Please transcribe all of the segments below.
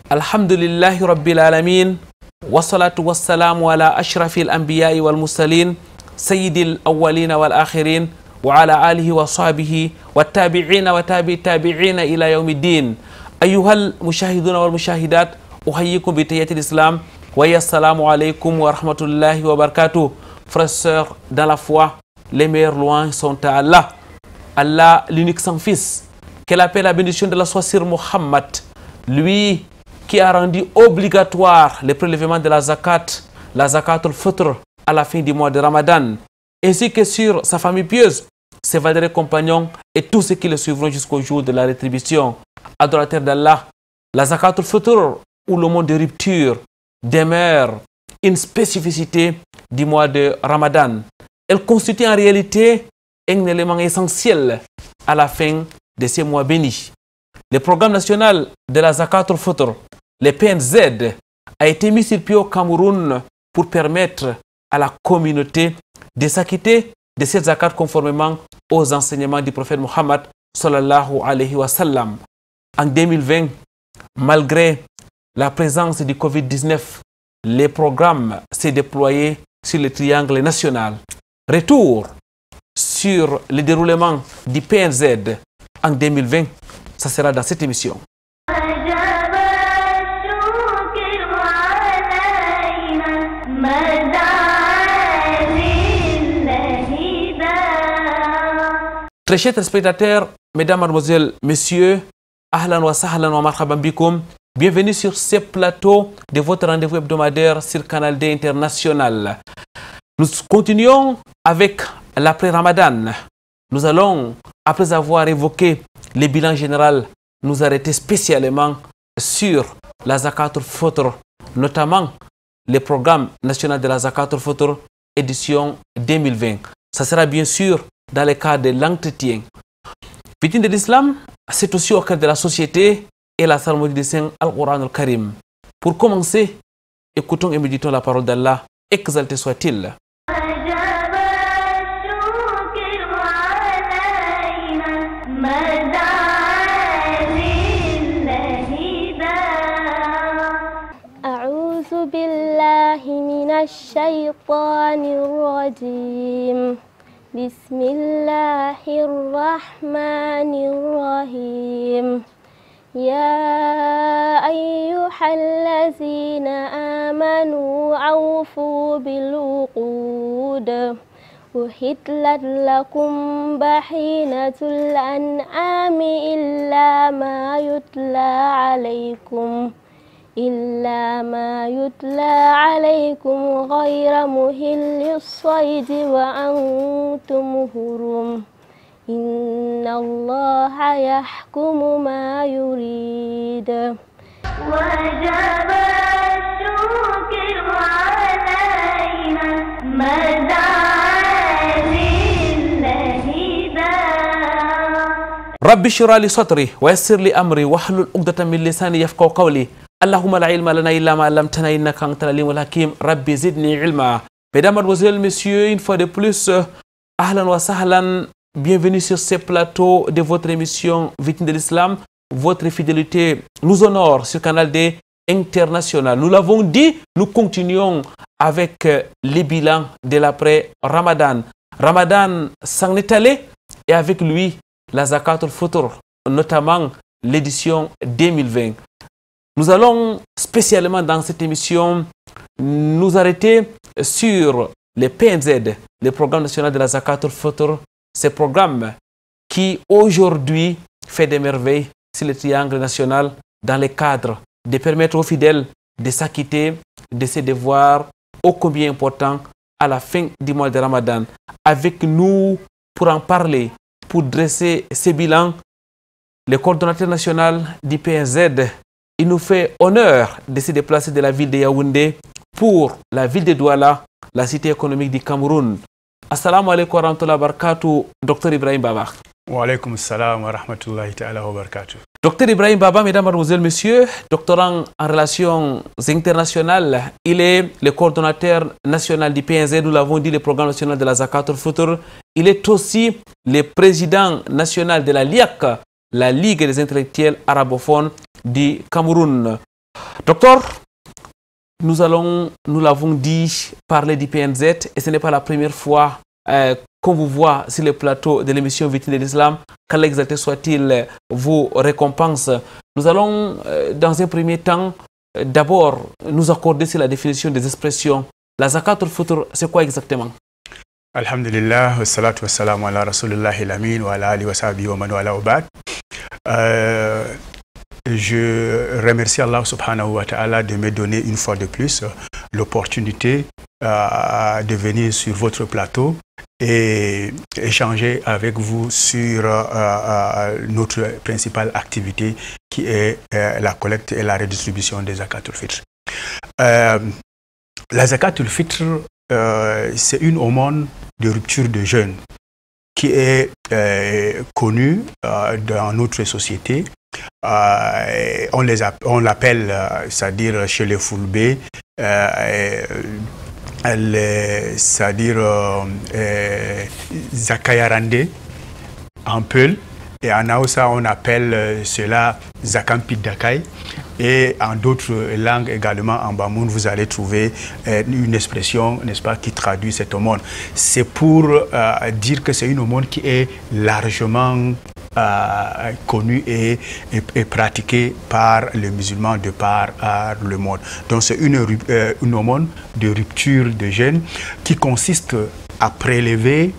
Alhamdulillahi Rabbil Alamin. Wassalatu wassalamu ala ashrafil anbiya'i wal mursalin. Sayyidil awwalina wal akhirin. Wa ala alihi wa sahbihi. Wa tabi'ina wa tabi'ina ila yawmiddin. Ayyuhal mushahiduna wal mushahidat. Uhayyikum bi tahiyyatil islam. Wa assalamu alaykum wa rahmatullahi wa barakatuh. Frères et sœurs dans la foi, les meilleures louanges sont à Allah. Allah, l'unique sans fils. Qu'elle appelle la bénédiction de la soie sur Muhammad. Lui qui a rendu obligatoire le prélèvement de la zakat al-fitr à la fin du mois de Ramadan, ainsi que sur sa famille pieuse, ses valeureux compagnons et tous ceux qui le suivront jusqu'au jour de la rétribution. Adorateurs d'Allah, la zakat al-fitr, ou le monde de rupture, demeure une spécificité du mois de Ramadan. Elle constitue en réalité un élément essentiel à la fin de ces mois bénis. Le programme national de la zakat al-fitr, le PNZ, a été mis sur pied au Cameroun pour permettre à la communauté de s'acquitter de cette zakat conformément aux enseignements du prophète Mohammed sallallahu alayhi wa sallam. En 2020, malgré la présence du Covid-19, le programme s'est déployé sur le triangle national. Retour sur le déroulement du PNZ en 2020, ça sera dans cette émission. Très chers téléspectateurs, mesdames, mademoiselles, messieurs, ahlan wa sahlan wa marhaban bikoum. Bienvenue sur ce plateau de votre rendez-vous hebdomadaire sur Canal D International. Nous continuons avec l'après-Ramadan. Nous allons, après avoir évoqué le bilan général, nous arrêter spécialement sur la zakat al-fitr, notamment le programme national de la zakat al-fitr édition 2020. Ça sera bien sûr dans le cadre de l'entretien. Victime de l'islam, c'est aussi au cadre de la société et la psalmodie du Saint Al-Qur'an al-Karim. Pour commencer, écoutons et méditons la parole d'Allah, exalté soit-il. أعوذ بالله من الشيطان الرجيم. بسم الله الرحمن الرحيم. يا أيها الذين آمنوا أوفوا بالعقود أحلت لكم بهيمة الأنعام إلا ما يتلى عليكم غير مهل الصيد وأنتم حرم. إن الله يحكم ما يريد. وجب الشكر علينا مدى رب اشرح لي صدري ويسر لي أمري واحلل عقدة من لساني يفقهوا قولي. اللهم لا علم لنا إلا ما علمتنا إنك أنت العليم الحكيم. ربي زدني علما. Mesdames, mademoiselles, messieurs, une fois de plus, ahlan wa sahlan, bienvenue sur ce plateau de votre émission Victime de l'Islam. Votre fidélité nous honore sur Canal D International. Nous l'avons dit, nous continuons avec les bilans de l'après-Ramadan. Ramadan s'en est allé et avec lui, la zakat al-fitr, notamment l'édition 2020. Nous allons spécialement dans cette émission nous arrêter sur le PNZ, le programme national de la zakat al-fitr, ce programme qui aujourd'hui fait des merveilles sur le triangle national dans le cadre de permettre aux fidèles de s'acquitter de ses devoirs ô combien importants à la fin du mois de Ramadan. Avec nous pour en parler, pour dresser ce bilan, le coordonnateur national du PNZ, il nous fait honneur de se déplacer de la ville de Yaoundé pour la ville de Douala, la cité économique du Cameroun. Assalamu alaikum wa rahmatullahi wa barakatuh, Dr Ibrahim Baba. Wa alaikum salam wa rahmatullahi ta'ala wa barakatuh. Dr Ibrahim Baba, mesdames, mademoiselles, messieurs, doctorant en relations internationales, il est le coordonnateur national du PNZ, nous l'avons dit, le programme national de la zakat al-fitr. Il est aussi le président national de la LIAC, la Ligue des intellectuels arabophones du Cameroun. Docteur, nous l'avons dit, parler du PNZ et ce n'est pas la première fois qu'on vous voit sur le plateau de l'émission Vitrine de l'Islam. Qu'Allah exalté soit-il vous récompense. Nous allons, dans un premier temps, d'abord nous accorder sur la définition des expressions. La zakat al-fitr, c'est quoi exactement? Alhamdulillah, wa salatu wa salam ala rasulillah al-amin wa ala alihi wa sahbihi wa man wala wa ba'd. Je remercie Allah subhanahu wa ta'ala de me donner une fois de plus l'opportunité de venir sur votre plateau et échanger avec vous sur notre principale activité qui est la collecte et la redistribution des zakat al-fitr. La zakat al-fitr, c'est une aumône de rupture de jeûne qui est connue dans notre société. On l'appelle, c'est-à-dire chez les Fulbe, c'est-à-dire Zakayarande en Peul, et en Hausa on appelle cela Zakampit Dakai, et en d'autres langues également, en Bamoun, vous allez trouver une expression, n'est-ce pas, qui traduit cette aumône. C'est pour dire que c'est une aumône qui est largement connue et pratiquée par les musulmans de par le monde. Donc c'est une aumône de rupture de jeûne qui consiste à prélever,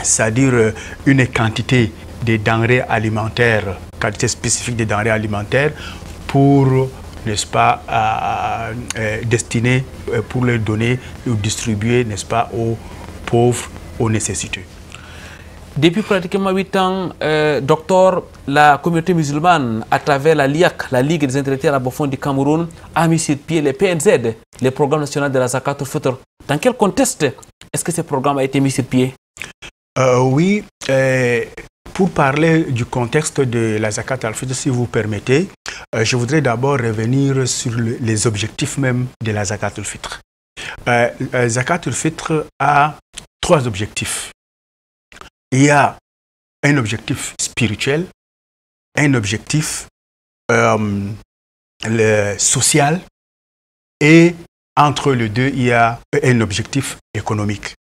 c'est-à-dire une quantité de denrées alimentaires, quantité spécifique de denrées alimentaires pour, n'est-ce pas, destiné pour les donner ou distribuer, n'est-ce pas, aux pauvres, aux nécessiteux. Depuis pratiquement 8 ans, docteur, la communauté musulmane, à travers la LIAC, la Ligue des intellectuels arabophones du Cameroun, a mis sur pied les PNZ, les programmes nationaux de la zakat al-fitr. Dans quel contexte est-ce que ce programme a été mis sur pied? Oui, pour parler du contexte de la zakat al-fitr, si vous permettez, je voudrais d'abord revenir sur les objectifs même de la zakat al-fitr. Zakat al-fitr a 3 objectifs. Il y a un objectif spirituel, un objectif social, et entre les deux, il y a un objectif économique.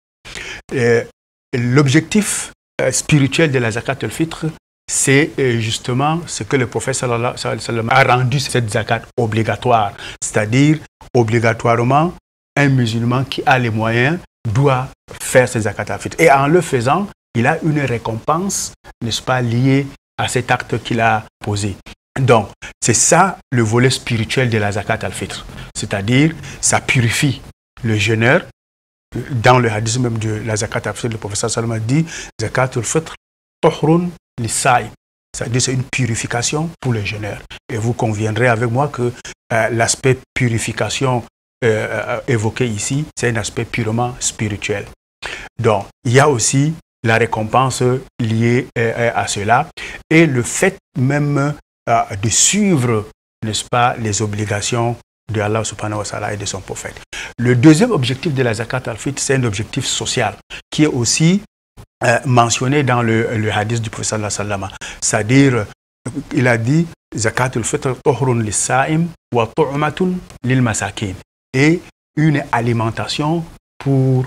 L'objectif spirituel de la zakat al-fitr, c'est justement ce que le prophète sallallahu alayhi wa sallam a rendu cette zakat obligatoire, c'est-à-dire obligatoirement un musulman qui a les moyens doit faire cette zakat al-fitr. Et en le faisant, il a une récompense, n'est-ce pas, liée à cet acte qu'il a posé. Donc, c'est ça le volet spirituel de la zakat al-fitr. C'est-à-dire, ça purifie le jeûneur. Dans le hadith même de la zakat al-fitr, le professeur Salman dit zakat al-fitr tohrun lissaï. C'est-à-dire, c'est une purification pour le jeûneur. Et vous conviendrez avec moi que l'aspect purification évoqué ici, c'est un aspect purement spirituel. Donc, il y a aussi la récompense liée à cela et le fait même de suivre, n'est-ce pas, les obligations de Allah subhanahu wa ta'ala et de son prophète. Le deuxième objectif de la zakat al-fitr, c'est un objectif social qui est aussi mentionné dans le hadith du prophète sallallahu alayhi wa sallam. C'est-à-dire, il a dit zakat al-fitr tohrun lis-sa'im wa tu'matun lil-masakin, et une alimentation pour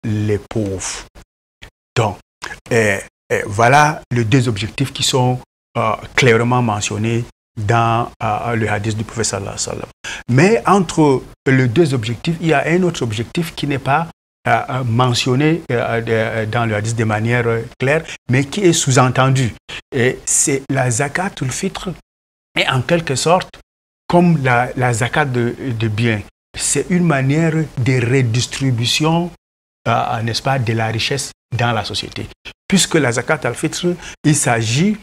les pauvres. Donc, voilà les 2 objectifs qui sont clairement mentionnés dans le hadith du prophète sallallahu alayhi wa sallam. Mais entre les 2 objectifs, il y a un autre objectif qui n'est pas mentionné dans le hadith de manière claire, mais qui est sous-entendu. Et c'est la zakat al-fitr, et en quelque sorte, comme la zakat de biens, c'est une manière de redistribution, n'est-ce pas, de la richesse dans la société. Puisque la zakat al-fitr, il s'agit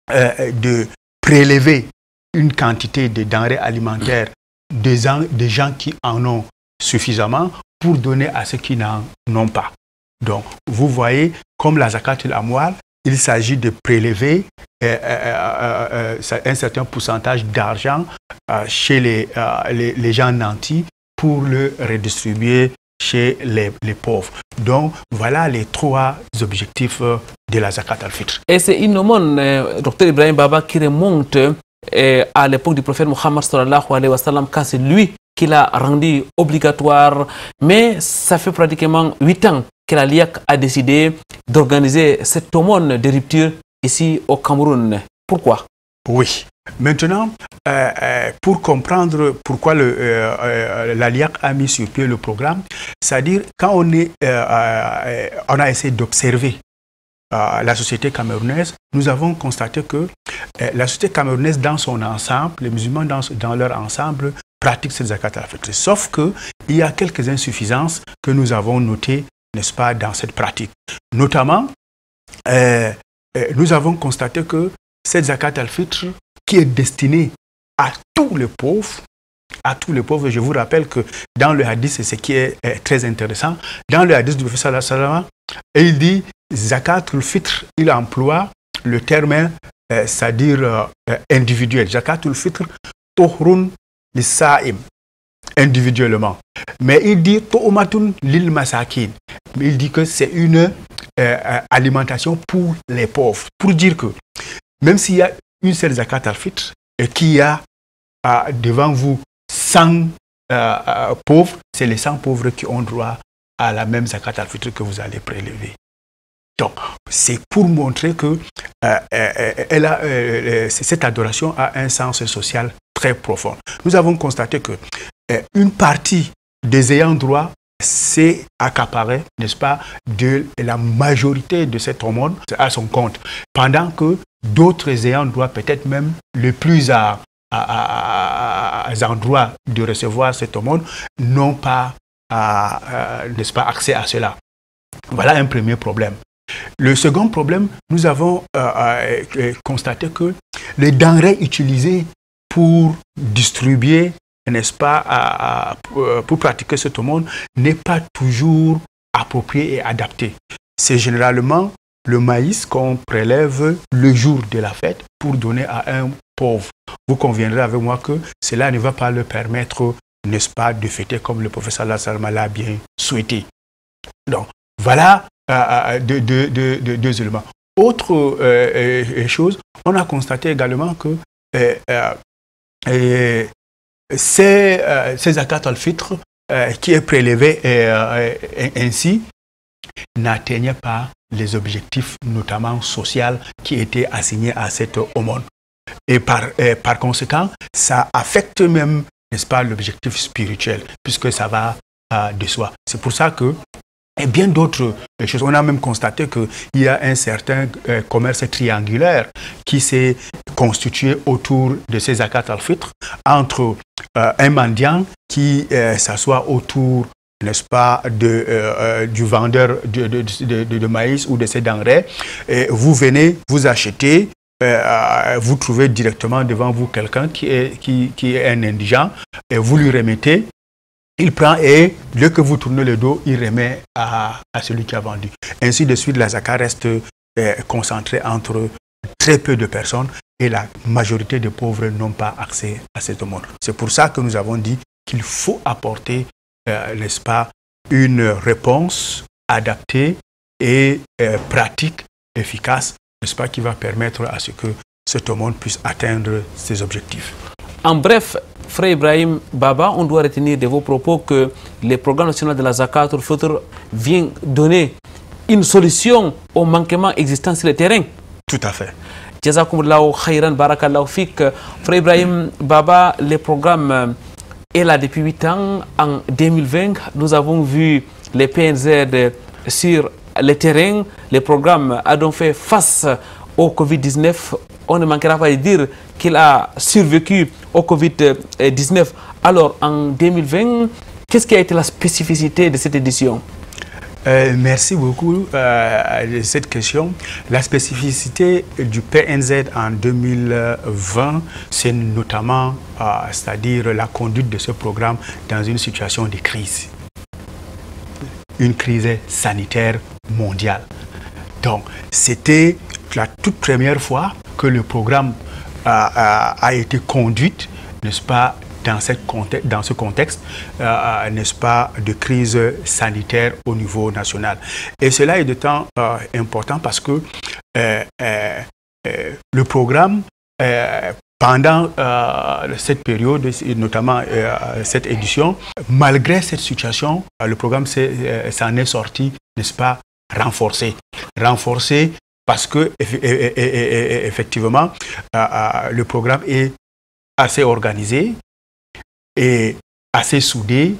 de prélever une quantité de denrées alimentaires des gens qui en ont suffisamment pour donner à ceux qui n'en ont pas. Donc, vous voyez, comme la zakat al-amwal, il s'agit de prélever un certain pourcentage d'argent chez les gens nantis pour le redistribuer chez les pauvres. Donc, voilà les 3 objectifs de la zakat al-fitr. Et c'est une aumône, Dr Ibrahim Baba, qui remonte à l'époque du prophète Mohammed sallallahu alayhi wa sallam, quand c'est lui qui l'a rendu obligatoire. Mais ça fait pratiquement 8 ans que la LIAC a décidé d'organiser cette aumône de rupture ici au Cameroun. Pourquoi? Oui. Maintenant, pour comprendre pourquoi la LIAC a mis sur pied le programme, c'est-à-dire quand on a essayé d'observer la société camerounaise, nous avons constaté que la société camerounaise dans son ensemble, les musulmans dans leur ensemble, pratiquent cette zakat al-fitr. Sauf qu'il y a quelques insuffisances que nous avons notées, n'est-ce pas, dans cette pratique. Notamment, nous avons constaté que cette zakat al-fitr qui est destinée à tous les pauvres, je vous rappelle que dans le hadith, c'est ce qui est très intéressant, dans le hadith du prophète sallallahu alayhi wa sallam, il dit zakat al-fitr, il emploie le terme, c'est-à-dire individuel. Zakat al-fitr, tohrun lis-sa'im, individuellement. Mais il dit to'umatun lil masakin. Il dit que c'est une alimentation pour les pauvres. Pour dire que même s'il y a une seule zakat al-fitr et qu'il y a devant vous 100 pauvres, c'est les 100 pauvres qui ont droit à la même zakat al-fitr que vous allez prélever. Donc, c'est pour montrer que cette adoration a un sens social très profond. Nous avons constaté que une partie des ayants droit s'est accaparée, n'est-ce pas, de la majorité de cette aumône à son compte, pendant que d'autres ayants droit, peut-être même les plus en droit de recevoir cette aumône, n'ont pas, n'est-ce pas, accès à cela. Voilà un premier problème. Le second problème, nous avons constaté que les denrées utilisées pour distribuer, n'est-ce pas, pour pratiquer cette aumône n'est pas toujours approprié et adapté. C'est généralement le maïs qu'on prélève le jour de la fête pour donner à un pauvre. Vous conviendrez avec moi que cela ne va pas leur permettre, n'est-ce pas, de fêter comme le prophète sallallahu alayhi wa sallam l'a bien souhaité. Donc, voilà deux éléments. Autre chose, on a constaté également que ces zakat al-fitr qui est prélevé ainsi n'atteignaient pas les objectifs, notamment sociaux, qui étaient assignés à cette aumône. Et par conséquent, ça affecte même, n'est-ce pas, l'objectif spirituel, puisque ça va de soi. C'est pour ça que, et bien d'autres choses, on a même constaté qu'il y a un certain commerce triangulaire qui s'est constitué autour de ces zakat al-fitr, entre un mendiant qui s'assoit autour, n'est-ce pas, du vendeur de maïs ou de ces denrées. Et vous venez, vous achetez, vous trouvez directement devant vous quelqu'un qui est un indigent, et vous lui remettez. Il prend et dès que vous tournez le dos, il remet à celui qui a vendu. Ainsi de suite, la zakat reste concentrée entre très peu de personnes et la majorité des pauvres n'ont pas accès à cette aumône. C'est pour ça que nous avons dit qu'il faut apporter, n'est-ce pas, une réponse adaptée et pratique, efficace, n'est-ce pas, qui va permettre à ce que cette aumône puisse atteindre ses objectifs. En bref, Frère Ibrahim Baba, on doit retenir de vos propos que le programme national de la zakat al-fitr vient donner une solution au manquement existant sur le terrain. Tout à fait. Jazakumullahu khairan, barakallahu fik. Frère Ibrahim Baba, le programme est là depuis 8 ans. En 2020, nous avons vu les PNZ sur le terrain. Le programme a donc fait face au Covid-19. On ne manquera pas de dire qu'il a survécu au Covid-19. Alors, en 2020, qu'est-ce qui a été la spécificité de cette édition? Merci beaucoup de cette question. La spécificité du PNZ en 2020, c'est notamment, c'est-à-dire la conduite de ce programme dans une situation de crise. Une crise sanitaire mondiale. Donc, c'était la toute première fois que le programme a été conduit, n'est-ce pas, dans ce contexte, n'est-ce pas, de crise sanitaire au niveau national. Et cela est d'autant important parce que le programme pendant cette période, et notamment cette édition, malgré cette situation, le programme s'en est sorti, n'est-ce pas, renforcé. Renforcé parce que, effectivement, le programme est assez organisé et assez soudé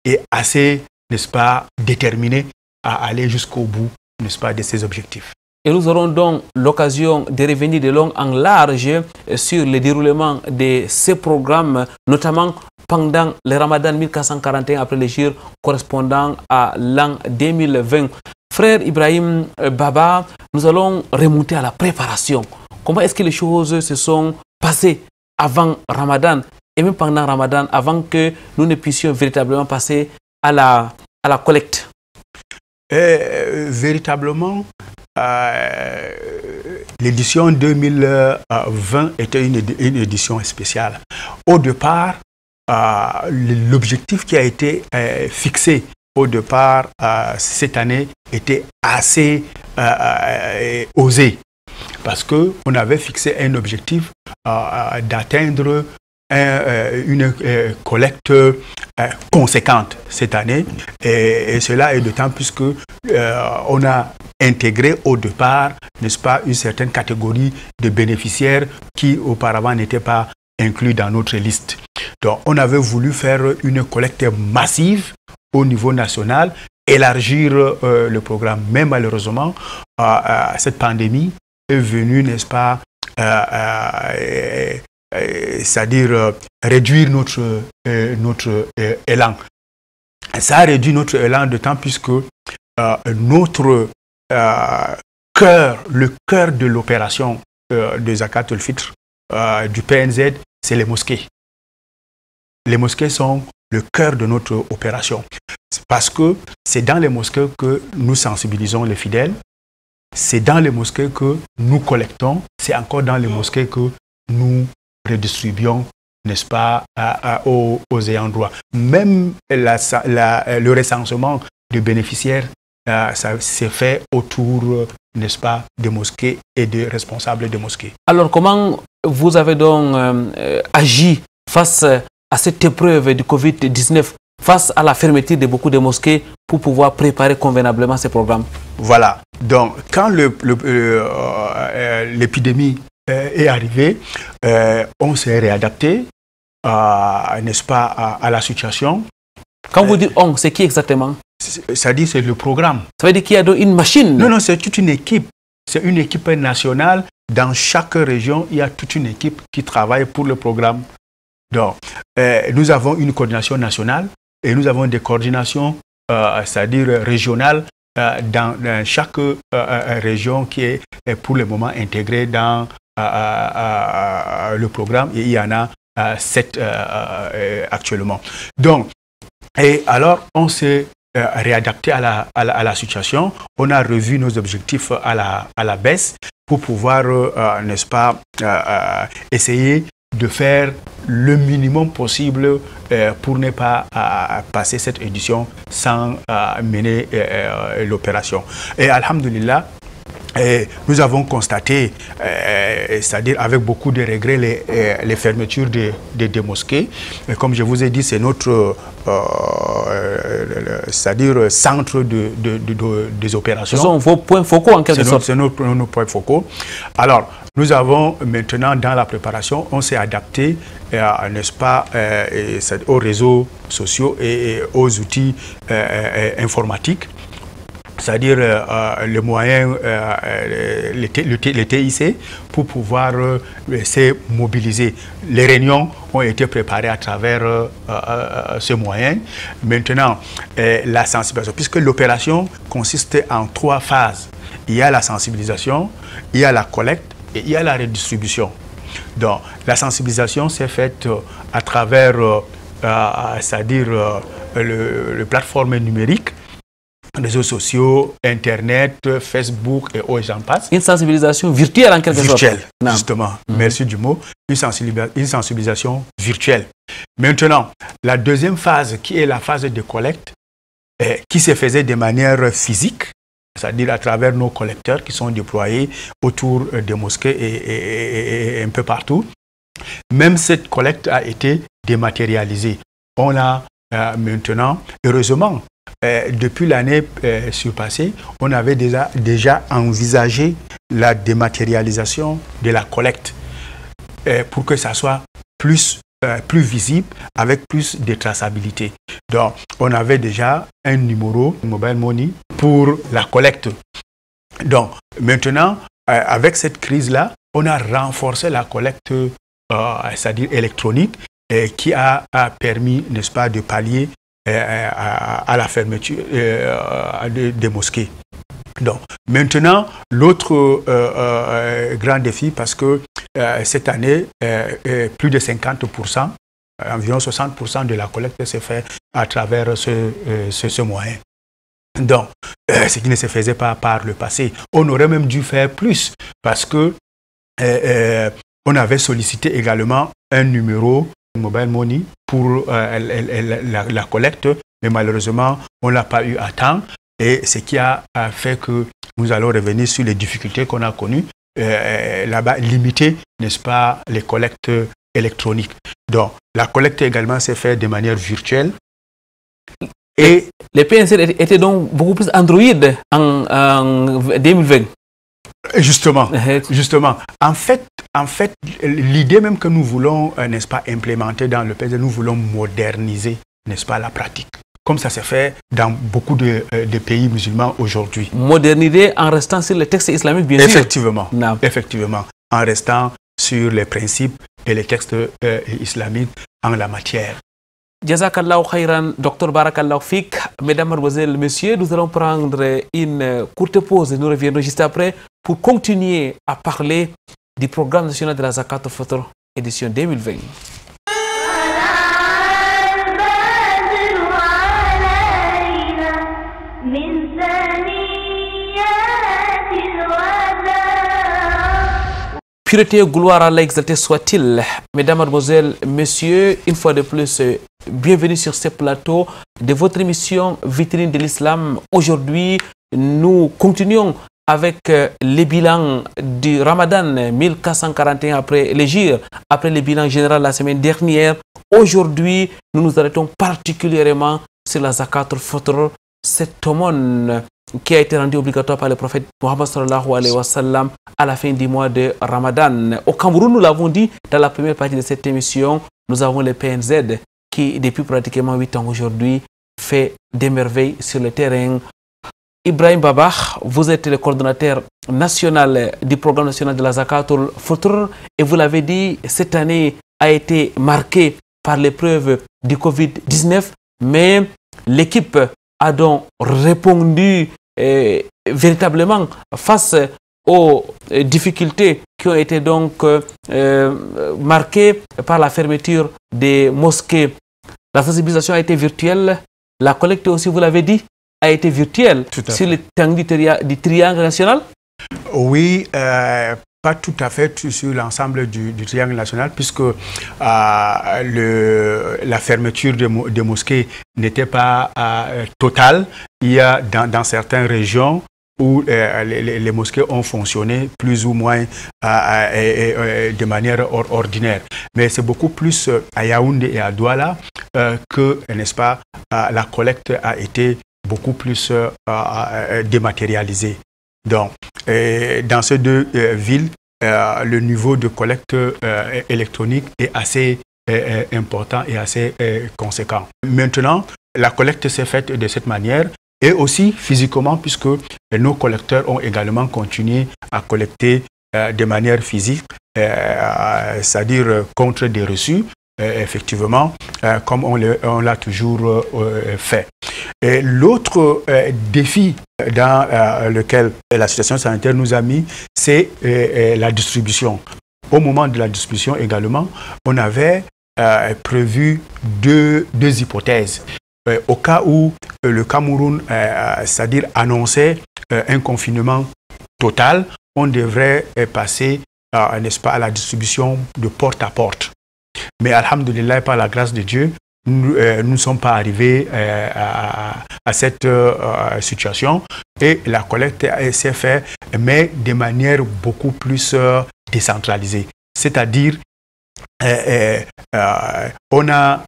et assez, n'est-ce pas, déterminé à aller jusqu'au bout, n'est-ce pas, de ses objectifs. Et nous aurons donc l'occasion de revenir de long en large sur le déroulement de ces programmes, notamment pendant le Ramadan 1441 après les jours correspondant à l'an 2020. Frère Ibrahim Baba, nous allons remonter à la préparation. Comment est-ce que les choses se sont passées avant Ramadan et même pendant Ramadan, avant que nous ne puissions véritablement passer à la collecte? Véritablement, l'édition 2020 était une édition spéciale. Au départ, l'objectif qui a été fixé au départ cette année était assez osé parce qu'on avait fixé un objectif d'atteindre une collecte conséquente cette année et cela est d'autant plus que on a intégré au départ, n'est-ce pas, une certaine catégorie de bénéficiaires qui auparavant n'étaient pas inclus dans notre liste. Donc on avait voulu faire une collecte massive au niveau national, élargir le programme, mais malheureusement cette pandémie est venue, n'est-ce pas, c'est-à-dire réduire notre élan. Ça a réduit notre élan d'autant plus que notre cœur, le cœur de l'opération de Zakat al-Fitr du PNZ, c'est les mosquées. Les mosquées sont le cœur de notre opération. Parce que c'est dans les mosquées que nous sensibilisons les fidèles, c'est dans les mosquées que nous collectons, c'est encore dans les mosquées que nous redistribuons, n'est-ce pas, aux ayants droit. Même le recensement de bénéficiaires, ça s'est fait autour, n'est-ce pas, des mosquées et des responsables des mosquées. Alors, comment vous avez donc agi face à cette épreuve du Covid-19, face à la fermeture de beaucoup de mosquées pour pouvoir préparer convenablement ces programmes? Voilà. Donc, quand l'épidémie est arrivée, on s'est réadapté, n'est-ce pas, à la situation. Quand vous dites on, c'est qui exactement? Ça dit c'est le programme. Ça veut dire qu'il y a une machine? Non, non, c'est toute une équipe. C'est une équipe nationale. Dans chaque région, il y a toute une équipe qui travaille pour le programme. Donc, nous avons une coordination nationale et nous avons des coordinations, c'est-à-dire régionales, dans chaque région qui est pour le moment intégrée dans le programme. Et il y en a 7 actuellement. Donc, et alors, on s'est réadapté à la situation. On a revu nos objectifs à la baisse pour pouvoir, n'est-ce pas, essayer de faire le minimum possible pour ne pas passer cette édition sans mener l'opération. Et alhamdulillah, nous avons constaté, c'est-à-dire avec beaucoup de regrets, les fermetures des mosquées. Et comme je vous ai dit, c'est notre c'est-à-dire centre des opérations. Ce sont vos points focaux en quelque sorte. C'est nos points focaux. Alors, nous avons maintenant dans la préparation, on s'est adapté, n'est-ce pas, aux réseaux sociaux et aux outils informatiques. C'est-à-dire les moyens, les TIC, pour pouvoir se mobiliser. Les réunions ont été préparées à travers ce moyen. Maintenant, la sensibilisation, puisque l'opération consiste en 3 phases. Il y a la sensibilisation, il y a la collecte et il y a la redistribution. Donc, la sensibilisation s'est faite à travers, c'est-à-dire les plateformes numériques, réseaux sociaux, Internet, Facebook et j'en passe. Une sensibilisation virtuelle en quelque sorte. Virtuelle, justement. Merci du mot. Une sensibilisation virtuelle. Maintenant, la deuxième phase, qui est la phase de collecte, qui se faisait de manière physique, c'est-à-dire à travers nos collecteurs qui sont déployés autour des mosquées et un peu partout. Même cette collecte a été dématérialisée. On a maintenant, heureusement, depuis l'année surpassée, on avait déjà envisagé la dématérialisation de la collecte pour que ça soit plus visible, avec plus de traçabilité. Donc, on avait déjà un numéro mobile money pour la collecte. Donc, maintenant, avec cette crise-là, on a renforcé la collecte, c'est-à-dire électronique, qui a permis, n'est-ce pas, de pallier à la fermeture des mosquées. Donc, maintenant, l'autre grand défi, parce que cette année, plus de 50%, environ 60% de la collecte s'est fait à travers ce moyen. Donc, ce qui ne se faisait pas par le passé. On aurait même dû faire plus, parce que on avait sollicité également un numéro mobile money pour la collecte, mais malheureusement, on ne l'a pas eu à temps. Et ce qui a fait que nous allons revenir sur les difficultés qu'on a connues là-bas, limiter, n'est-ce pas, les collectes électroniques. Donc, la collecte également s'est faite de manière virtuelle. Et les PNC étaient donc beaucoup plus Android en 2020. Justement. En fait, l'idée même que nous voulons, n'est-ce pas, implémenter dans le PNC, nous voulons moderniser, n'est-ce pas, la pratique. Comme ça s'est fait dans beaucoup de pays musulmans aujourd'hui. Moderniser en restant sur les textes islamiques, bien sûr. Effectivement, en restant sur les principes et les textes islamiques en la matière. Jazakallahu khairan, Dr Barakallahu Fik. Mesdames, Mademoiselles, Messieurs, nous allons prendre une courte pause et nous reviendrons juste après pour continuer à parler du programme national de la Zakat al-Fitr édition 2020. Pureté, gloire à Allah, exalté soit-il. Mesdames, Mademoiselles, Messieurs, une fois de plus, bienvenue sur ce plateau de votre émission Vitrine de l'Islam. Aujourd'hui, nous continuons avec les bilans du Ramadan 1441 après l'Hégire, après le bilan général la semaine dernière. Aujourd'hui, nous nous arrêtons particulièrement sur la Zakat al-Fitr, cette aumône qui a été rendu obligatoire par le prophète Mohammed sallallahu alayhi wa sallam à la fin du mois de Ramadan. Au Cameroun, nous l'avons dit dans la première partie de cette émission, nous avons le PNZ qui, depuis pratiquement 8 ans aujourd'hui, fait des merveilles sur le terrain. Ibrahim Baba, vous êtes le coordonnateur national du programme national de la Zakat al-Fitr et vous l'avez dit, cette année a été marquée par l'épreuve du Covid-19, mais l'équipe a donc répondu véritablement face aux difficultés qui ont été donc marquées par la fermeture des mosquées. La sensibilisation a été virtuelle, la collecte aussi, vous l'avez dit, a été virtuelle sur le terrain du triangle national. Oui, pas tout à fait sur l'ensemble du triangle national, puisque la fermeture des mosquées n'était pas totale. Il y a dans certaines régions où les mosquées ont fonctionné plus ou moins de manière ordinaire. Mais c'est beaucoup plus à Yaoundé et à Douala que, n'est-ce pas, la collecte a été beaucoup plus dématérialisée. Donc, dans ces deux villes, le niveau de collecte électronique est assez important et assez conséquent. Maintenant, la collecte s'est faite de cette manière et aussi physiquement, puisque nos collecteurs ont également continué à collecter de manière physique, c'est-à-dire contre des reçus, effectivement, comme on l'a toujours fait. Et l'autre défi dans lequel la situation sanitaire nous a mis, c'est la distribution. Au moment de la distribution également, on avait prévu deux hypothèses. Au cas où le Cameroun, c'est-à-dire annonçait un confinement total, on devrait passer, n'est-ce pas, à la distribution de porte à porte. Mais alhamdoulilah, par la grâce de Dieu, nous ne sommes pas arrivés à cette situation et la collecte s'est faite, mais de manière beaucoup plus décentralisée. C'est-à-dire, on a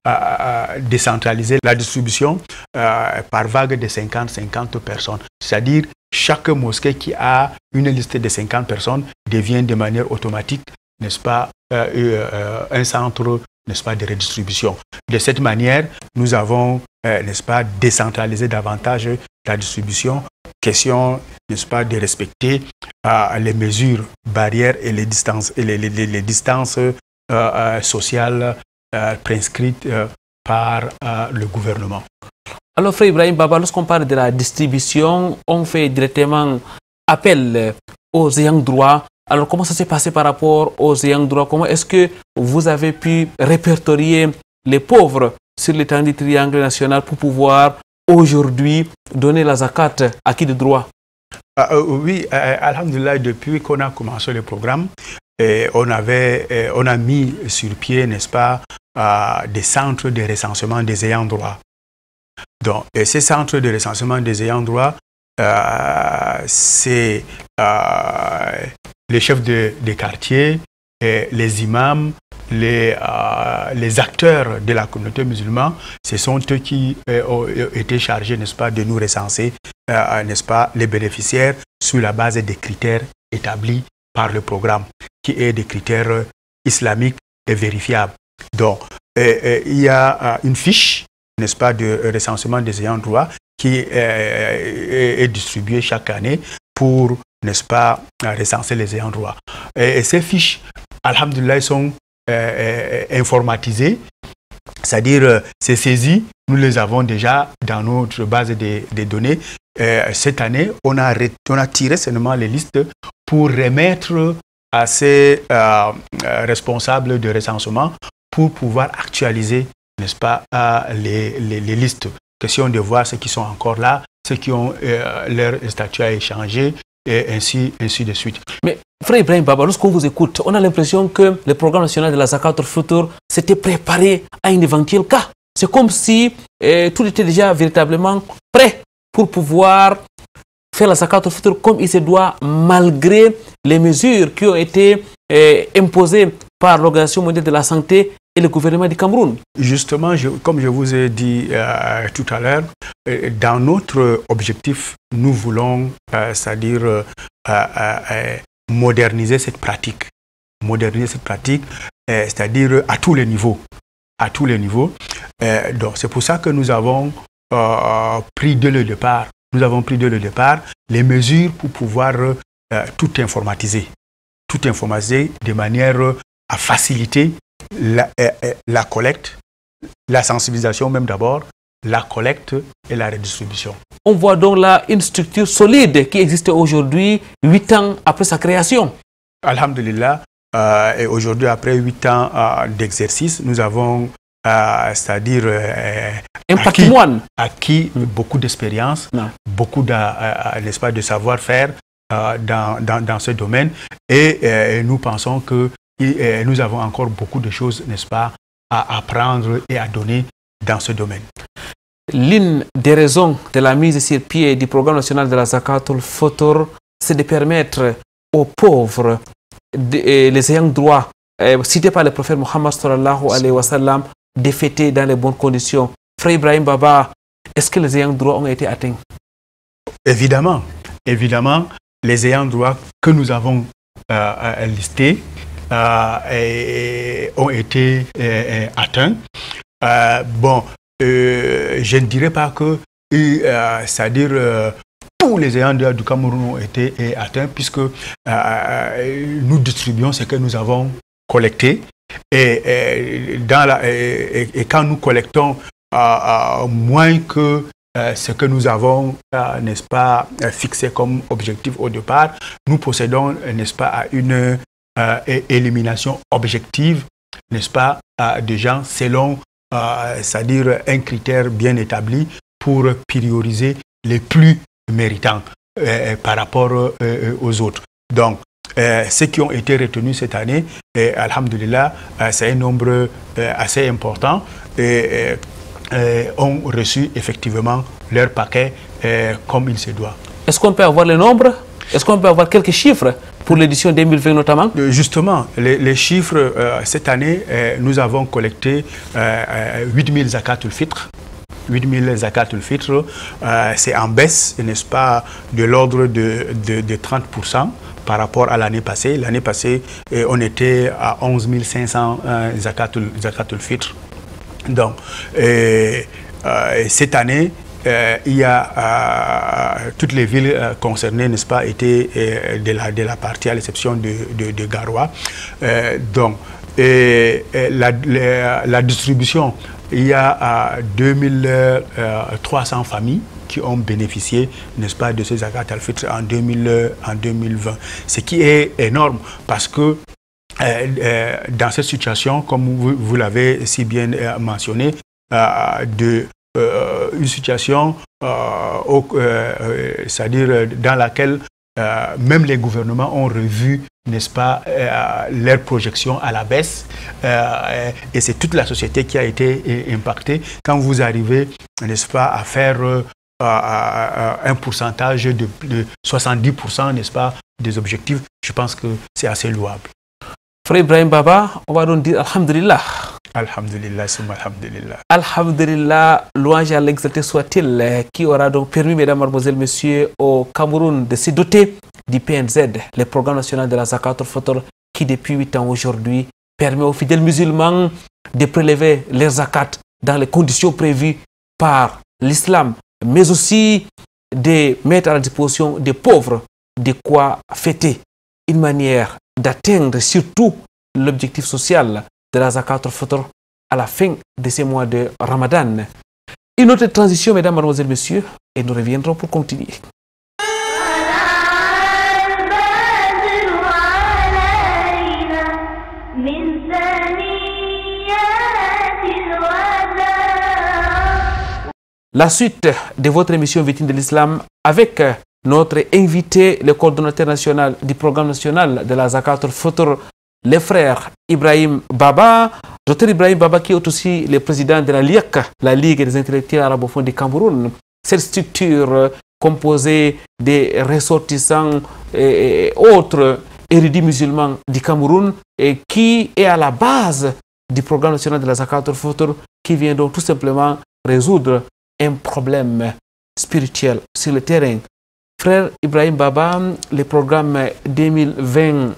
décentralisé la distribution par vague de 50 personnes. C'est-à-dire, chaque mosquée qui a une liste de 50 personnes devient de manière automatique, n'est-ce pas, un centre, n'est-ce pas, de redistribution. De cette manière, nous avons, n'est-ce pas, décentralisé davantage la distribution. Question, n'est-ce pas, de respecter les mesures barrières et les distances, les distances sociales prescrites par le gouvernement. Alors, Frère Ibrahim Baba, lorsqu'on parle de la distribution, on fait directement appel aux ayants droit. Alors, comment ça s'est passé par rapport aux ayants droit? Comment est-ce que vous avez pu répertorier les pauvres sur l'étendue du triangle national pour pouvoir aujourd'hui donner la zakat à qui de droit? Oui, alhamdulillah, depuis qu'on a commencé le programme, on a mis sur pied, n'est-ce pas, des centres de recensement des ayants droit. Donc, ces centres de recensement des ayants droit, c'est les chefs de quartier, les imams, les acteurs de la communauté musulmane. Ce sont eux qui ont été chargés, n'est-ce pas, de nous recenser, n'est-ce pas, les bénéficiaires sur la base des critères établis par le programme, qui est des critères islamiques et vérifiables. Donc, il y a une fiche, n'est-ce pas, de recensement des ayants droit qui est distribuée chaque année pour, n'est-ce pas, recenser les ayants droit. Et ces fiches, alhamdulillah, sont informatisées, c'est-à-dire ces saisies, nous les avons déjà dans notre base de données. Cette année, on a tiré seulement les listes pour remettre à ces responsables de recensement pour pouvoir actualiser, n'est-ce pas, les listes. Question de voir ceux qui sont encore là, ceux qui ont leur statut à échanger, et ainsi de suite. Mais Frère Ibrahim Baba, lorsqu'on vous écoute, on a l'impression que le programme national de la Zakat al-Fitr s'était préparé à un éventuel cas. C'est comme si tout était déjà véritablement prêt pour pouvoir faire la Zakat al-Fitr comme il se doit, malgré les mesures qui ont été imposées par l'Organisation mondiale de la santé et le gouvernement du Cameroun. Justement, comme je vous ai dit tout à l'heure, dans notre objectif, nous voulons, c'est-à-dire moderniser cette pratique. Moderniser cette pratique, c'est-à-dire à tous les niveaux. À tous les niveaux. Donc, c'est pour ça que nous avons pris dès le départ, les mesures pour pouvoir tout informatiser. Tout informatiser de manière à faciliter la collecte, la sensibilisation même d'abord, la collecte et la redistribution. On voit donc là une structure solide qui existe aujourd'hui, 8 ans après sa création. Alhamdulillah, et aujourd'hui, après 8 ans d'exercice, nous avons, c'est-à-dire un patrimoine acquis beaucoup d'expérience, beaucoup n'est-ce pas, de savoir-faire dans ce domaine, et nous pensons que nous avons encore beaucoup de choses, n'est-ce pas, à apprendre et à donner dans ce domaine. L'une des raisons de la mise sur pied du programme national de la Zakat al-Fitr, c'est de permettre aux pauvres, les ayants droit, cités par le prophète Mohammed sallallahu alayhi wa sallam, de fêter dans les bonnes conditions. Frère Ibrahim Baba, est-ce que les ayants droit ont été atteints? Évidemment, les ayants droit que nous avons listés ont été atteints. Je ne dirais pas que, c'est-à-dire tous les ayants droit du Cameroun ont été atteints, puisque nous distribuons ce que nous avons collecté, et quand nous collectons moins que ce que nous avons, n'est-ce pas, fixé comme objectif au départ, nous procédons, n'est-ce pas, à une élimination objective, n'est-ce pas, de gens selon, c'est-à-dire un critère bien établi pour prioriser les plus méritants par rapport aux autres. Donc, ceux qui ont été retenus cette année, alhamdulillah, c'est un nombre assez important, et ont reçu effectivement leur paquet comme il se doit. Est-ce qu'on peut avoir le nombre? Est-ce qu'on peut avoir quelques chiffres pour l'édition 2020 notamment? Justement, les chiffres, cette année, nous avons collecté 8000 zakatul fitr. 8000 zakatul fitr, c'est en baisse, n'est-ce pas, de l'ordre de 30% par rapport à l'année passée. L'année passée, on était à 11 500 zakatul fitr. Donc, cette année, il y a toutes les villes concernées, n'est-ce pas, étaient de la partie, à l'exception de Garoua. Donc, la distribution, il y a 2300 familles qui ont bénéficié, n'est-ce pas, de ces zakat al-fitr en 2020. Ce qui est énorme parce que dans cette situation, comme vous l'avez si bien mentionné, une situation c'est-à-dire dans laquelle même les gouvernements ont revu, n'est-ce pas, leurs projections à la baisse, et c'est toute la société qui a été impactée. Quand vous arrivez, n'est-ce pas, à faire un pourcentage de 70%, n'est-ce pas, des objectifs, je pense que c'est assez louable. Frère Ibrahim Baba, on va donc dire Alhamdulillah. Alhamdulillah, alhamdulillah. Alhamdulillah, louange à l'exalté soit-il, qui aura donc permis, mesdames, mademoiselles, messieurs, au Cameroun de se doter du PNZ, le programme national de la Zakat al-Fitr, qui depuis 8 ans aujourd'hui permet aux fidèles musulmans de prélever leurs zakat dans les conditions prévues par l'islam, mais aussi de mettre à la disposition des pauvres de quoi fêter, une manière d'atteindre surtout l'objectif social de la Zakat al-Fitr à la fin de ces mois de Ramadan. Une autre transition, mesdames, mademoiselles, messieurs, et nous reviendrons pour continuer. La suite de votre émission Vitrine de l'Islam avec notre invité, le coordonnateur national du programme national de la Zakat al-Fitr, le frère Ibrahim Baba, Dr Ibrahim Baba, qui est aussi le président de la LIAC, la Ligue des intellectuels arabophones du Cameroun. Cette structure composée des ressortissants et autres érudits musulmans du Cameroun et qui est à la base du programme national de la Zakat al-Fitr, qui vient donc tout simplement résoudre un problème spirituel sur le terrain. Frère Ibrahim Baba, le programme 2020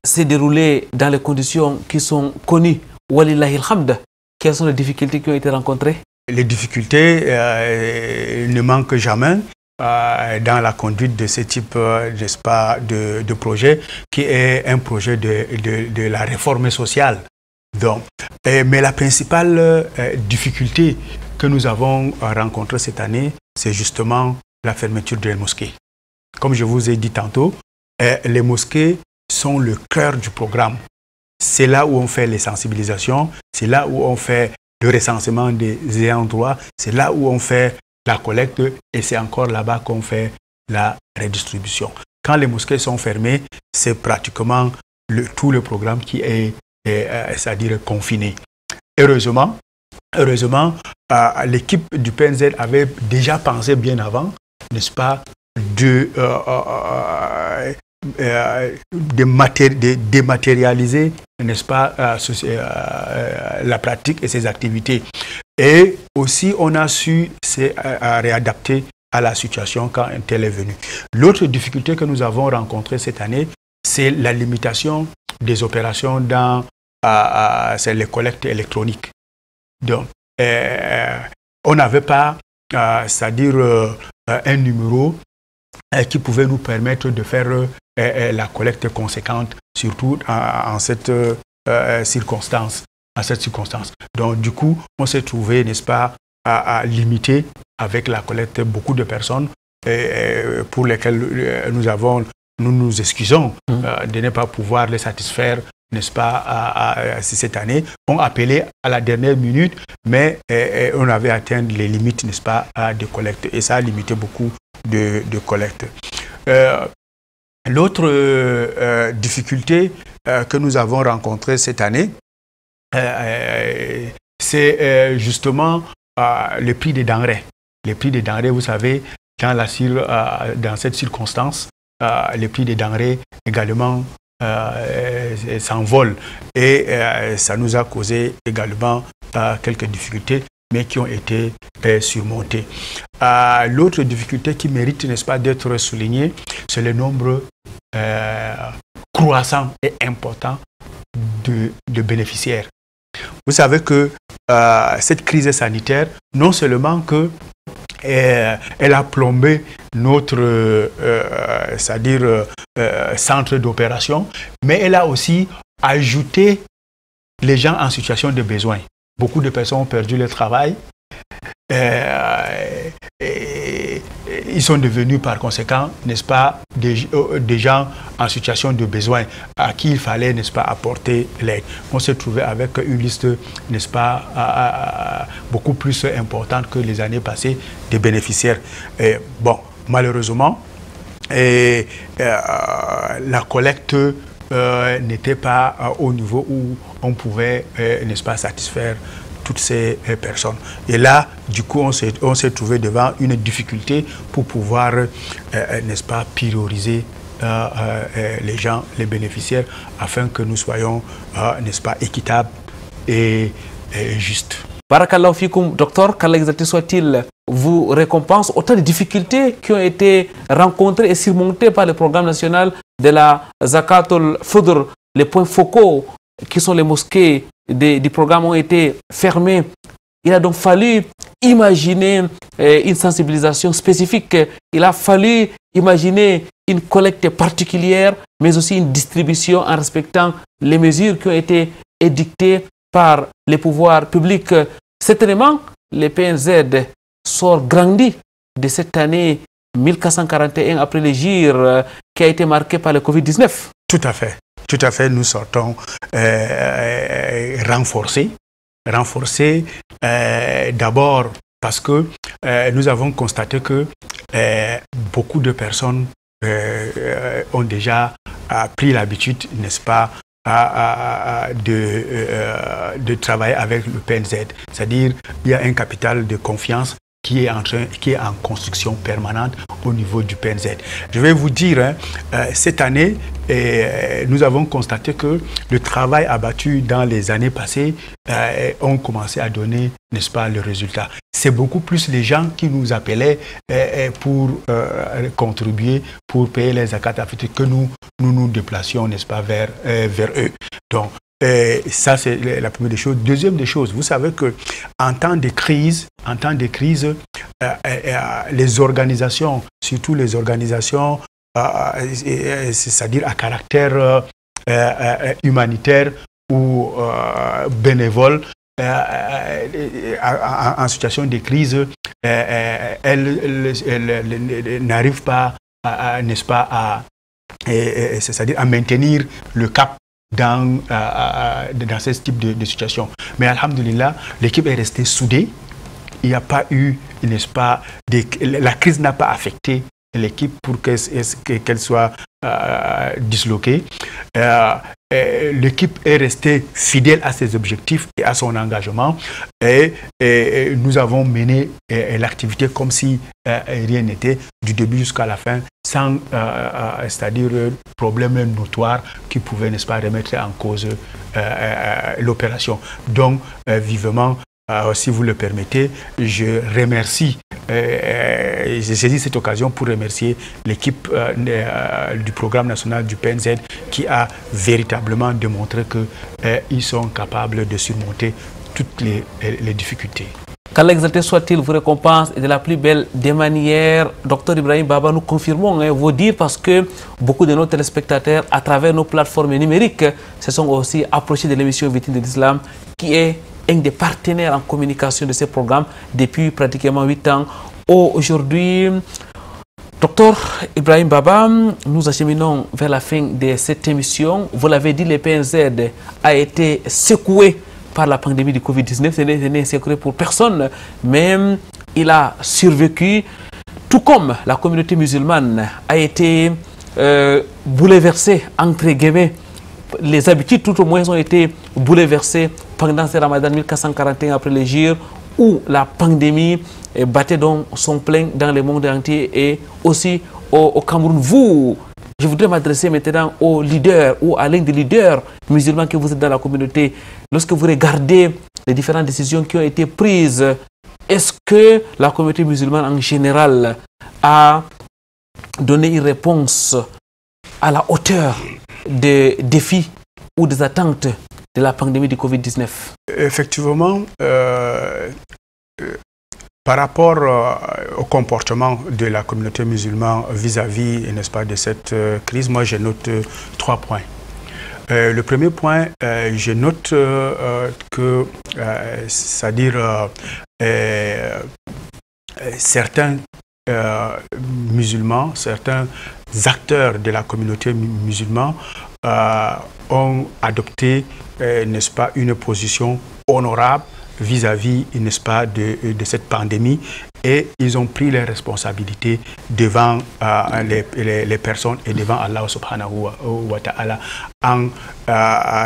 s'est déroulé dans les conditions qui sont connues. Walillahi alhamd. Quelles sont les difficultés qui ont été rencontrées? Les difficultés ne manquent jamais dans la conduite de ce type, n'est-ce pas, de projet, qui est un projet de la réforme sociale. Donc, mais la principale difficulté que nous avons rencontrée cette année, c'est justement la fermeture des mosquées. Comme je vous ai dit tantôt, les mosquées sont le cœur du programme. C'est là où on fait les sensibilisations, c'est là où on fait le recensement des ayants droit, c'est là où on fait la collecte et c'est encore là-bas qu'on fait la redistribution. Quand les mosquées sont fermées, c'est pratiquement tout le programme qui est, c'est-à-dire confiné. Heureusement, l'équipe du PNZ avait déjà pensé bien avant, n'est-ce pas, de dématérialiser, n'est-ce pas, la pratique et ses activités. Et aussi, on a su réadapter à la situation quand elle est venue. L'autre difficulté que nous avons rencontrée cette année, c'est la limitation des opérations dans les collectes électroniques. Donc, on n'avait pas, c'est-à-dire un numéro qui pouvait nous permettre de faire la collecte conséquente, surtout en cette circonstance. Donc, du coup, on s'est trouvé, n'est-ce pas, à limiter avec la collecte beaucoup de personnes pour lesquelles nous nous excusons de ne pas pouvoir les satisfaire, n'est-ce pas, cette année. On appelait à la dernière minute, mais on avait atteint les limites, n'est-ce pas, de collecte. Et ça a limité beaucoup de collecte. L'autre difficulté que nous avons rencontrée cette année, c'est justement le prix des denrées. Les prix des denrées, vous savez, dans cette circonstance, les prix des denrées également s'envolent et ça nous a causé également quelques difficultés, mais qui ont été surmontées. L'autre difficulté qui mérite, n'est-ce pas, d'être soulignée, c'est le nombre croissant et important de bénéficiaires. Vous savez que cette crise sanitaire, non seulement que elle a plombé notre centre d'opération, mais elle a aussi ajouté les gens en situation de besoin. Beaucoup de personnes ont perdu leur travail. Ils sont devenus par conséquent, n'est-ce pas, des gens en situation de besoin à qui il fallait, n'est-ce pas, apporter l'aide. On s'est trouvé avec une liste, n'est-ce pas, beaucoup plus importante que les années passées des bénéficiaires. Bon, malheureusement, la collecte n'était pas au niveau où on pouvait, n'est-ce pas, satisfaire toutes ces personnes. Et là, du coup, on s'est trouvé devant une difficulté pour pouvoir, n'est-ce pas, prioriser les gens, les bénéficiaires, afin que nous soyons, n'est-ce pas, équitables et justes. Barakallahu fikoum, docteur, qu'Allah exalté soit-il, vous récompense autant de difficultés qui ont été rencontrées et surmontées par le programme national de la Zakatul Fitr. Les points focaux qui sont les mosquées du programme ont été fermés. Il a donc fallu imaginer une sensibilisation spécifique. Il a fallu imaginer une collecte particulière, mais aussi une distribution en respectant les mesures qui ont été édictées par les pouvoirs publics. Certainement, le PNZ sort grandi de cette année 1441 après le gire qui a été marqué par le Covid-19. Tout à fait. Tout à fait, nous sortons renforcés d'abord parce que nous avons constaté que beaucoup de personnes ont déjà pris l'habitude, n'est-ce pas, de travailler avec le PNZ. C'est-à-dire il y a un capital de confiance qui est en construction permanente au niveau du PNZ. Je vais vous dire, cette année, nous avons constaté que le travail abattu dans les années passées ont commencé à donner, n'est-ce pas, le résultat. C'est beaucoup plus les gens qui nous appelaient pour contribuer, pour payer les zakats que nous déplacions, n'est-ce pas, vers eux. Donc, ça, c'est la première des choses. Deuxième des choses, vous savez que en temps de crise, les organisations, surtout les organisations, c'est-à-dire à caractère humanitaire ou bénévole, en situation de crise, elles n'arrivent pas, n'est-ce pas, c'est-à-dire à maintenir le cap dans ce type de situation. Mais alhamdulillah, l'équipe est restée soudée. Il n'y a pas eu, n'est-ce pas, la crise n'a pas affecté l'équipe pour qu'elle soit disloquée. L'équipe est restée fidèle à ses objectifs et à son engagement. Et nous avons mené l'activité comme si rien n'était, du début jusqu'à la fin, sans, c'est-à-dire, problème notoire qui pouvait, n'est-ce pas, remettre en cause l'opération. Donc, vivement, si vous le permettez, je remercie, j'ai saisi cette occasion pour remercier l'équipe du programme national du PNZ qui a véritablement démontré qu'ils sont capables de surmonter toutes les difficultés. Qu'Allah exalté soit-il vous récompense et de la plus belle des manières. Docteur Ibrahim Baba, nous confirmons vos dires parce que beaucoup de nos téléspectateurs, à travers nos plateformes numériques, se sont aussi approchés de l'émission Vitrine de l'Islam qui est un des partenaires en communication de ce programme depuis pratiquement 8 ans. Aujourd'hui, docteur Ibrahim Baba, nous acheminons vers la fin de cette émission. Vous l'avez dit, le PNZ a été secoué par la pandémie du Covid-19. Ce n'est un secret pour personne, mais il a survécu, tout comme la communauté musulmane a été bouleversée, entre guillemets. Les habitudes, tout au moins, ont été bouleversées pendant ce Ramadan 1441 après le gire, où la pandémie battait donc son plein dans le monde entier et aussi au Cameroun. Vous, Je voudrais m'adresser maintenant aux leaders ou à l'un des leaders musulmans que vous êtes dans la communauté. Lorsque vous regardez les différentes décisions qui ont été prises, est-ce que la communauté musulmane en général a donné une réponse à la hauteur des défis ou des attentes de la pandémie du Covid-19? Effectivement, par rapport au comportement de la communauté musulmane vis-à-vis, n'est-ce pas, de cette crise, moi je note 3 points. Le premier point, je note que, c'est-à-dire certains musulmans, certains acteurs de la communauté musulmane ont adopté, n'est-ce pas, une position honorable vis-à-vis, n'est-ce pas, de cette pandémie, et ils ont pris les responsabilités devant les personnes et devant Allah subhanahu wa ta'ala en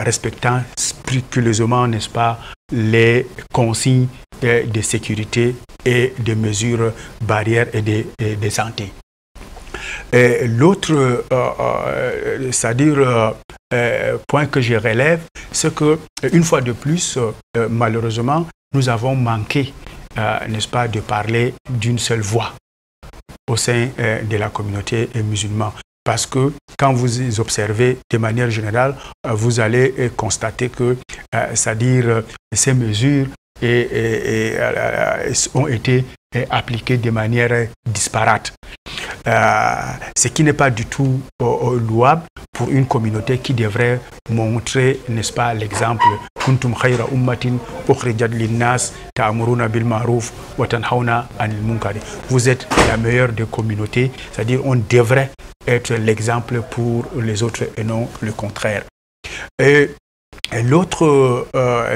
respectant scrupuleusement, n'est-ce pas, les consignes de sécurité et des mesures barrières et de santé. L'autre, c'est-à-dire point que je relève, c'est que une fois de plus, malheureusement, nous avons manqué, n'est-ce pas, de parler d'une seule voix au sein de la communauté musulmane. Parce que quand vous observez de manière générale, vous allez constater que, c'est-à-dire ces mesures ont été appliquées de manière disparate. Ce qui n'est pas du tout louable pour une communauté qui devrait montrer, n'est-ce pas, l'exemple. Kuntum khayra ummatin ukhrijat linnas ta'muruna bil ma'ruf wa tanhauna 'anil munkar. Vous êtes la meilleure des communautés, c'est-à-dire on devrait être l'exemple pour les autres et non le contraire. Et l'autre,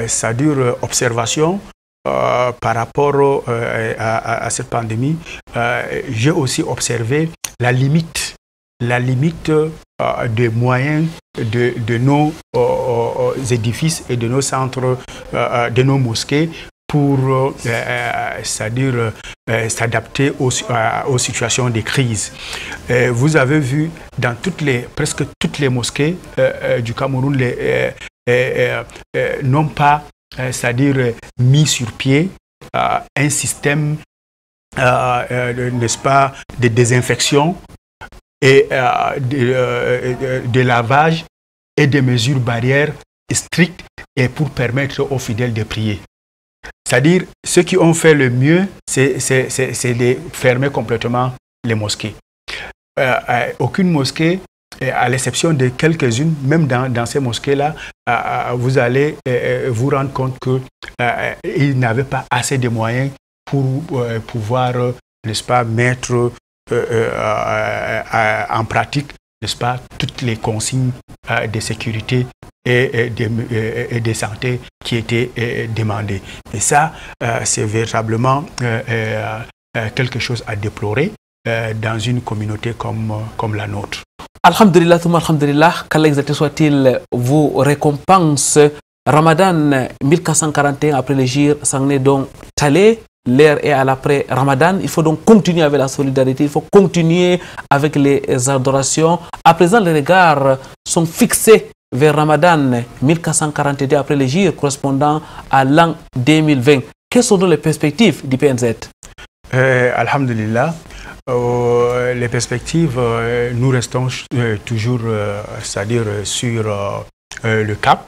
c'est-à-dire observation par rapport à cette pandémie, j'ai aussi observé la limite des moyens de nos édifices et de nos centres, de nos mosquées pour c'est-à-dire s'adapter aux situations de crise. Vous avez vu dans presque toutes les mosquées du Cameroun, n'ont pas, c'est-à-dire mis sur pied un système, n'est-ce pas, de désinfection et de lavage et de mesures barrières strictes et pour permettre aux fidèles de prier. C'est-à-dire, ceux qui ont fait le mieux, c'est de fermer complètement les mosquées. Aucune mosquée, à l'exception de quelques-unes, même dans ces mosquées-là, vous allez vous rendre compte qu'ils n'avaient pas assez de moyens pour pouvoir, n'est-ce pas, mettre en pratique, n'est-ce pas, toutes les consignes de sécurité et de santé qui étaient demandées. Et ça, c'est véritablement quelque chose à déplorer dans une communauté comme la nôtre. Alhamdulillah, alhamdulillah, qu'Allah exalté soit-il vous récompense. Ramadan 1441 après le Jir s'en est donc allé. L'ère est à l'après Ramadan. Il faut donc continuer avec la solidarité. Il faut continuer avec les adorations. À présent, les regards sont fixés vers Ramadan 1442 après le Jir correspondant à l'an 2020. Quelles sont donc les perspectives du PNZ? Alhamdulillah. Les perspectives, nous restons toujours, c'est-à-dire sur le cap.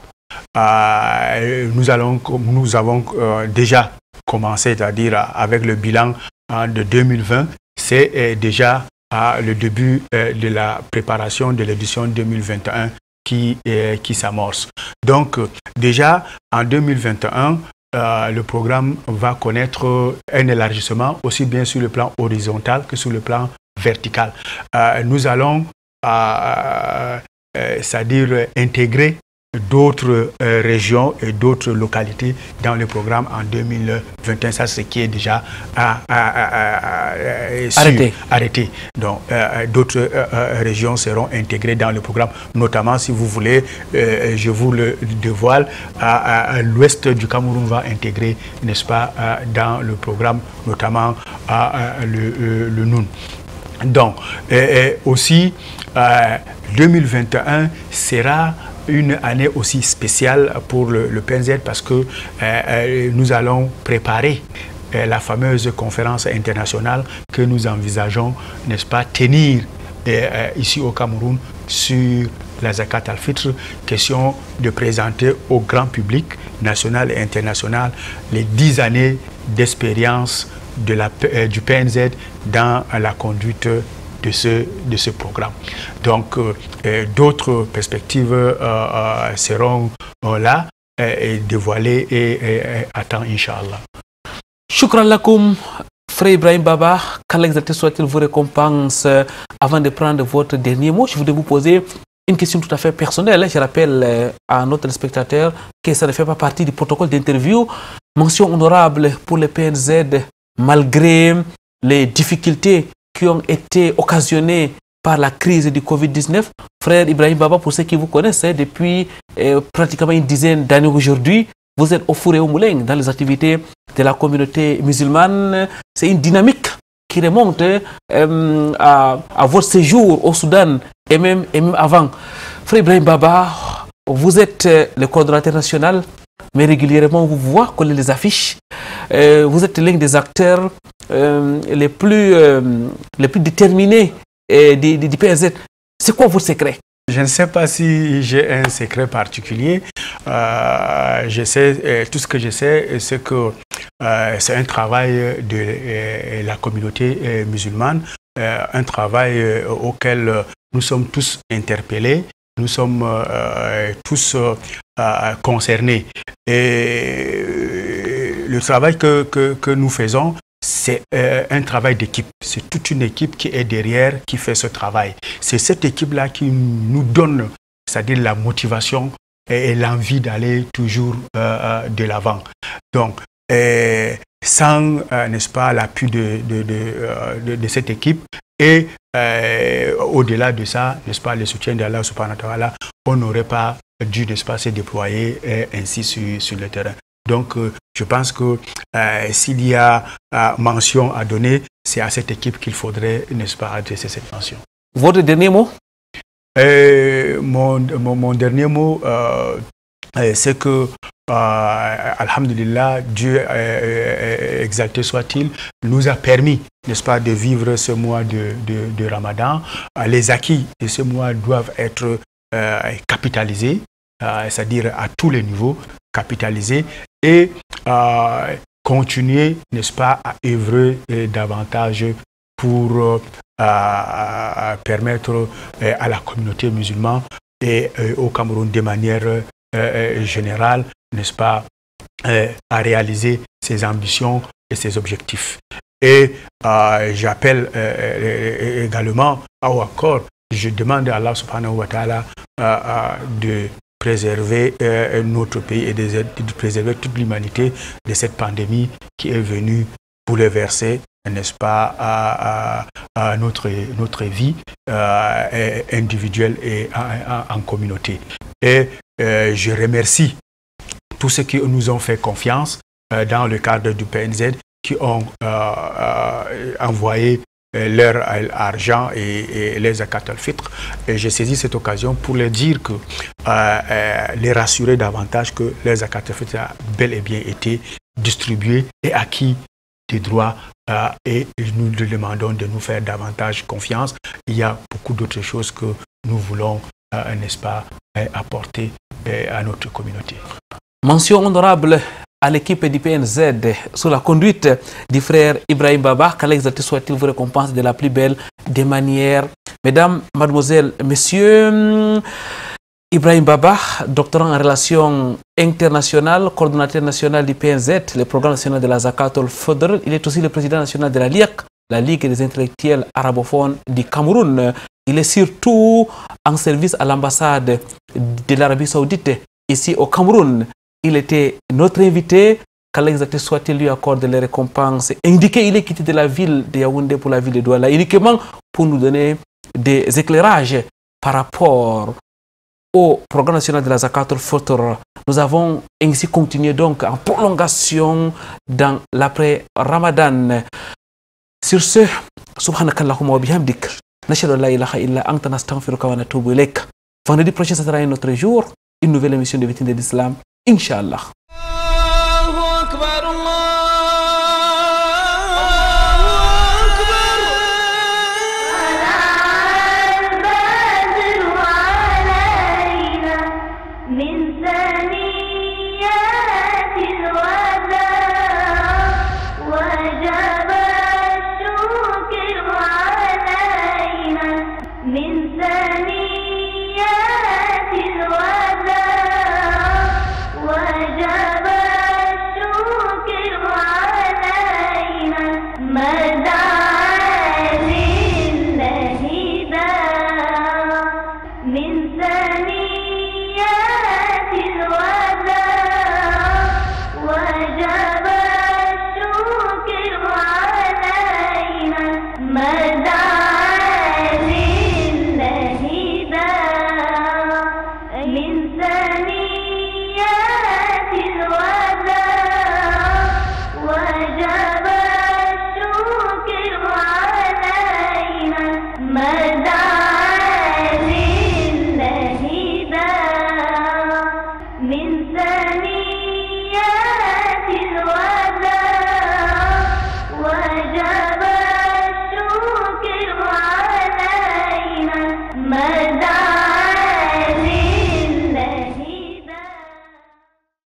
Nous avons déjà commencé, c'est-à-dire avec le bilan de 2020. C'est déjà le début de la préparation de l'édition 2021 qui s'amorce. Donc déjà en 2021, le programme va connaître un élargissement aussi bien sur le plan horizontal que sur le plan vertical. Nous allons, c'est-à-dire intégrer d'autres régions et d'autres localités dans le programme en 2021. Ça, c'est ce qui est déjà arrêté. Donc, d'autres régions seront intégrées dans le programme, notamment, si vous voulez, je vous le dévoile, l'ouest du Cameroun va intégrer, n'est-ce pas, dans le programme, notamment le Noun. Donc, aussi, 2021 sera une année aussi spéciale pour le PNZ parce que nous allons préparer la fameuse conférence internationale que nous envisageons, n'est-ce pas, tenir ici au Cameroun sur la Zakat al-Fitr, question de présenter au grand public national et international les 10 années d'expérience du PNZ dans la conduite de ce programme. Donc, d'autres perspectives seront là et dévoilées et à temps, Inch'Allah. Shukran lakoum, Frère Ibrahim Baba, qu'Allah exalté soit-il vous récompense. Avant de prendre votre dernier mot, je voudrais vous poser une question tout à fait personnelle. Je rappelle à notre spectateur que ça ne fait pas partie du protocole d'interview. Mention honorable pour le PNZ, malgré les difficultés qui ont été occasionnées par la crise du Covid-19. Frère Ibrahim Baba, pour ceux qui vous connaissent, depuis pratiquement une dizaine d'années aujourd'hui, vous êtes au four et au moulin dans les activités de la communauté musulmane. C'est une dynamique qui remonte à votre séjour au Soudan et même avant. Frère Ibrahim Baba, vous êtes le coordonnateur national, mais régulièrement on vous voit coller les affiches. Vous êtes l'un des acteurs les plus déterminés du PNZ. C'est quoi votre secret? Je ne sais pas si j'ai un secret particulier. Je sais, tout ce que je sais, c'est que c'est un travail de la communauté musulmane, un travail auquel nous sommes tous interpellés, nous sommes tous concernés. Et le travail que nous faisons, c'est un travail d'équipe. C'est toute une équipe qui est derrière, qui fait ce travail. C'est cette équipe-là qui nous donne, c'est-à-dire la motivation et l'envie d'aller toujours de l'avant. Donc, sans, n'est-ce pas, l'appui de cette équipe et au-delà de ça, n'est-ce pas, le soutien d'Allah subhanahu wa ta'ala, on n'aurait pas dû, n'est-ce pas, se déployer ainsi sur le terrain. Donc, je pense que s'il y a mention à donner, c'est à cette équipe qu'il faudrait, n'est-ce pas, adresser cette mention. Votre dernier mot? Mon dernier mot, c'est que, alhamdulillah, Dieu exalté soit-il, nous a permis, n'est-ce pas, de vivre ce mois de Ramadan. Les acquis de ce mois doivent être capitalisés, c'est-à-dire à tous les niveaux, capitalisés et continuer, n'est-ce pas, à œuvrer davantage pour permettre à la communauté musulmane et au Cameroun de manière générale, n'est-ce pas, à réaliser ses ambitions et ses objectifs. Et j'appelle également, ou encore, je demande à Allah subhanahu wa ta'ala de préserver notre pays et de préserver toute l'humanité de cette pandémie qui est venue bouleverser, n'est-ce pas, à notre vie individuelle et en communauté. Et je remercie tous ceux qui nous ont fait confiance dans le cadre du PNZ, qui ont envoyé leur argent et les zakat al-fitr. Et j'ai saisi cette occasion pour leur dire que les rassurer davantage que les zakat al-fitr a bel et bien été distribués et acquis des droits et nous leur demandons de nous faire davantage confiance. Il y a beaucoup d'autres choses que nous voulons, n'est-ce pas, apporter à notre communauté. Mention honorable à l'équipe du PNZ sous la conduite du frère Ibrahim Baba, qu'Allah exalté soit-il vous récompense de la plus belle des manières. Mesdames, mademoiselles, messieurs, Ibrahim Baba, doctorant en relations internationales, coordonnateur national du PNZ, le programme national de la Zakat al-Fitr. Il est aussi le président national de la LIAC, la Ligue des intellectuels arabophones du Cameroun. Il est surtout en service à l'ambassade de l'Arabie Saoudite ici au Cameroun. Il était notre invité, qu'Allah exalté soit-il lui accorde les récompenses. Indiqué, il est quitté de la ville de Yaoundé pour la ville de Douala, uniquement pour nous donner des éclairages par rapport au programme national de la Zakat al-Fitr. Nous avons ainsi continué donc en prolongation dans l'après-Ramadan. Sur ce, Subhanakallahumma wa bihamdik. Nashhadu an la ilaha illa anta nastaghfiruka wa natubu ilayk. Vendredi prochain, ce sera un autre jour, une nouvelle émission de Vérité de l'Islam, Inch'Allah.